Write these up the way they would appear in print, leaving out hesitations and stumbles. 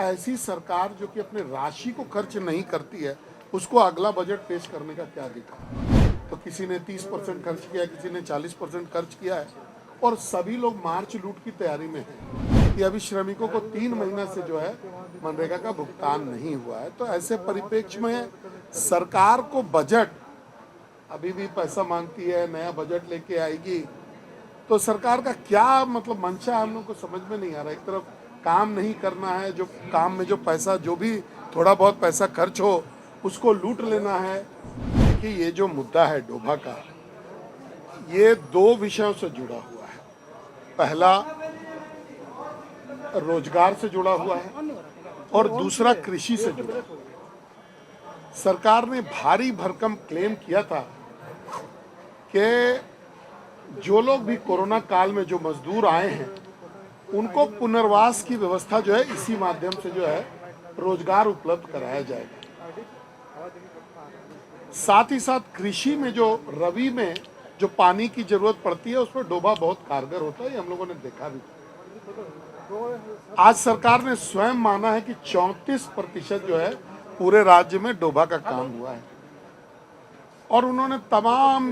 ऐसी सरकार जो कि अपने राशि को खर्च नहीं करती है, उसको अगला बजट पेश करने का क्या अधिकार? तो किसी ने 30% खर्च किया, किसी ने 40% खर्च किया है और सभी लोग मार्च लूट की तैयारी में हैं कि अभी श्रमिकों को 3 महीना से जो है मनरेगा का भुगतान नहीं हुआ है। तो ऐसे परिप्रेक्ष्य में सरकार को बजट अभी भी पैसा मांगती है, नया बजट लेके आएगी, तो सरकार का क्या मतलब मंशा हम लोग को समझ में नहीं आ रहा। एक तरफ काम नहीं करना है, जो काम में जो पैसा, जो भी थोड़ा बहुत पैसा खर्च हो उसको लूट लेना है। कि ये जो मुद्दा है डोभा का, ये 2 विषयों से जुड़ा हुआ है। पहला रोजगार से जुड़ा हुआ है और दूसरा कृषि से जुड़ा हुआ है। सरकार ने भारी भरकम क्लेम किया था कि जो लोग भी कोरोना काल में जो मजदूर आए हैं उनको पुनर्वास की व्यवस्था जो है इसी माध्यम से जो है रोजगार उपलब्ध कराया जाएगा। साथ ही साथ कृषि में जो रबी में जो पानी की जरूरत पड़ती है उसमें डोभा बहुत कारगर होता है, ये हम लोगों ने देखा भी। आज सरकार ने स्वयं माना है कि 34% जो है पूरे राज्य में डोभा का काम हुआ है और उन्होंने तमाम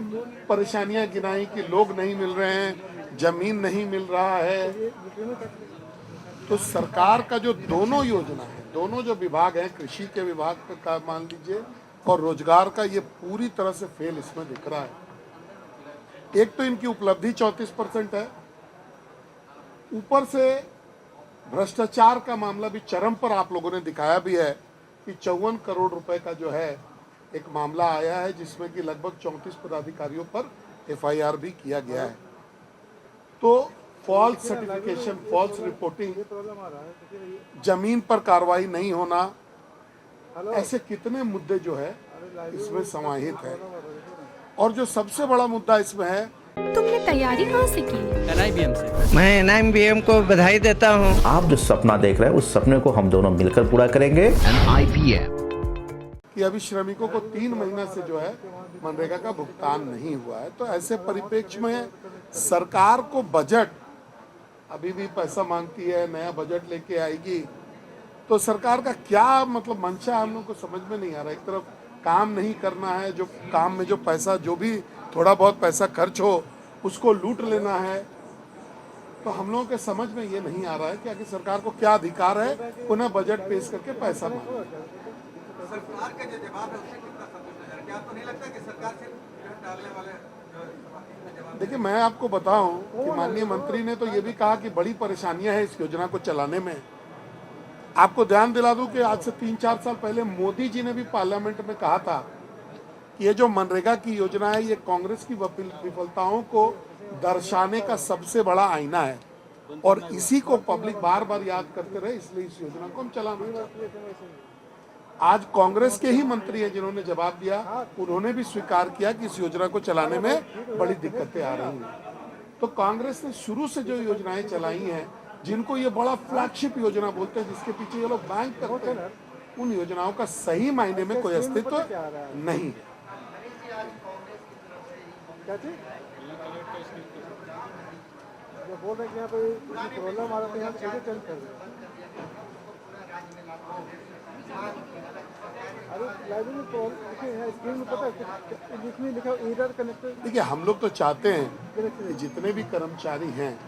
परेशानियां गिनाई कि लोग नहीं मिल रहे हैं, जमीन नहीं मिल रहा है। तो सरकार का जो दोनों योजना है, दोनों जो विभाग हैं, कृषि के विभाग का मान लीजिए और रोजगार का, ये पूरी तरह से फेल इसमें दिख रहा है। एक तो इनकी उपलब्धि 34% है, ऊपर से भ्रष्टाचार का मामला भी चरम पर आप लोगों ने दिखाया भी है कि 54 करोड़ रुपए का जो है एक मामला आया है जिसमें कि लगभग 34 पदाधिकारियों पर FIR भी किया गया है। तो फॉल्स सर्टिफिकेशन, फॉल्स रिपोर्टिंग, जमीन पर कार्रवाई नहीं होना, ऐसे कितने मुद्दे जो है इसमें समाहित है। और जो सबसे बड़ा मुद्दा इसमें है, तुमने तैयारी कहाँ से की? NIBM से। मैं NIBM को बधाई देता हूँ। आप जो सपना देख रहे हैं उस सपने को हम दोनों मिलकर पूरा करेंगे। NIBM कि अभी श्रमिकों को 3 महीना से जो है मनरेगा का भुगतान नहीं हुआ है। तो ऐसे परिप्रेक्ष्य में सरकार को बजट अभी भी पैसा मांगती है, नया बजट लेके आएगी, तो सरकार का क्या मतलब मंशा हम लोग को समझ में नहीं आ रहा। एक तरफ काम नहीं करना है, जो काम में जो पैसा, जो भी थोड़ा बहुत पैसा खर्च हो उसको लूट लेना है। तो हम लोगों के समझ में ये नहीं आ रहा है कि आखिर सरकार को क्या अधिकार है पुनः बजट पेश करके पैसा मांगे। सरकार का जो जवाब है उससे कितना संतुष्ट है? क्या आपको नहीं लगता कि सरकार से टालने वाले जवाब? देखिए, मैं आपको बताऊं कि माननीय मंत्री ने तो ये भी कहा कि बड़ी परेशानियां हैं इस योजना को चलाने में। आपको ध्यान दिला दूं कि आज से 3-4 साल पहले मोदी जी ने भी पार्लियामेंट में कहा था कि ये जो मनरेगा की योजना है ये कांग्रेस की विफलताओं को दर्शाने का सबसे बड़ा आईना है और इसी को पब्लिक बार बार याद करते रहे, इसलिए इस योजना को हम चलाना चाहते हैं। आज कांग्रेस के ही मंत्री हैं जिन्होंने जवाब दिया, उन्होंने भी स्वीकार किया कि इस योजना को चलाने में बड़ी दिक्कतें आ रही हैं। तो कांग्रेस ने शुरू से जो योजनाएं चलाई हैं, जिनको ये बड़ा फ्लैगशिप योजना बोलते हैं, जिसके पीछे ये लोग बैंक करते हैं, उन योजनाओं का सही मायने में कोई अस्तित्व नहीं है। देखिए, हम लोग तो चाहते हैं कि जितने भी कर्मचारी हैं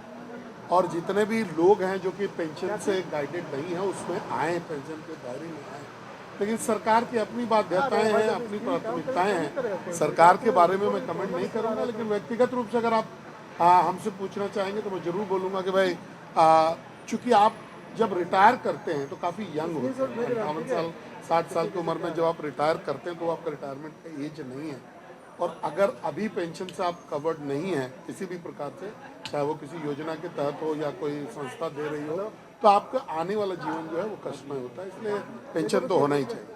और जितने भी लोग हैं जो कि पेंशन से गाइडेड नहीं है उसमें आए, पेंशन के दायरे में आए, लेकिन सरकार की अपनी बाध्यताएं हैं, अपनी प्राथमिकताएं हैं। सरकार के बारे में मैं कमेंट नहीं करूंगा, लेकिन व्यक्तिगत रूप से अगर आप हमसे पूछना चाहेंगे तो मैं जरूर बोलूँगा कि भाई चूँकि आप जब रिटायर करते हैं तो काफ़ी यंग होते हैं, 58 साल 60 साल की उम्र में जब आप रिटायर करते हैं तो आपका रिटायरमेंट का एज नहीं है। और अगर अभी पेंशन से आप कवर्ड नहीं है किसी भी प्रकार से, चाहे वो किसी योजना के तहत हो या कोई संस्था दे रही हो, तो आपका आने वाला जीवन जो है वो कष्टमय होता है, इसलिए पेंशन तो होना ही चाहिए।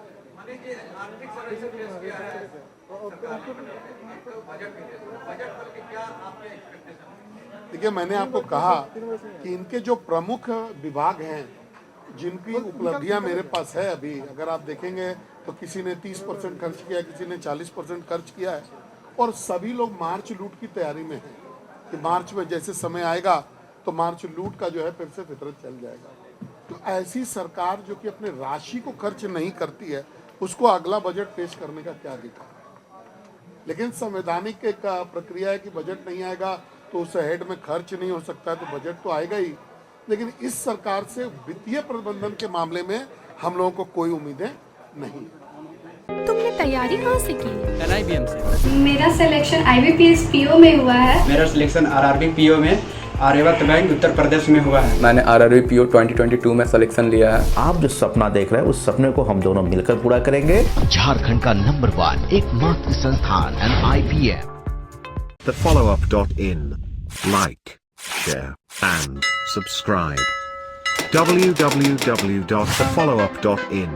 देखिए, मैंने आपको कहा कि इनके जो प्रमुख विभाग हैं जिनकी उपलब्धियां मेरे पास है, अभी अगर आप देखेंगे तो किसी ने 30% खर्च किया, किसी ने 40% खर्च किया है और सभी लोग मार्च लूट की तैयारी में हैं कि मार्च में जैसे समय आएगा तो मार्च लूट का जो है फिर से फितरत चल जाएगा। तो ऐसी सरकार जो कि अपने राशि को खर्च नहीं करती है, उसको अगला बजट पेश करने का क्या अधिकार है? लेकिन संवैधानिक एक प्रक्रिया है कि बजट नहीं आएगा तो उस हेड में खर्च नहीं हो सकता है, तो बजट तो आएगा ही। लेकिन इस सरकार से वित्तीय प्रबंधन के मामले में हम लोगों को कोई उम्मीदें नहीं है। तुमने तैयारी कहाँ से की? NIBM से। मेरा सिलेक्शन IBPS PO में हुआ है। मेरा सिलेक्शन RRB PO में आर्यवर्त बैंक उत्तर प्रदेश में हुआ है। मैंने RRB PO 2022 में सिलेक्शन लिया है। आप जो सपना देख रहे हैं उस सपने को हम दोनों मिलकर पूरा करेंगे। झारखंड का नंबर 1 एकमात्र संस्थान NIBM। thefollowup.in. Like, share, and subscribe. www.thefollowup.in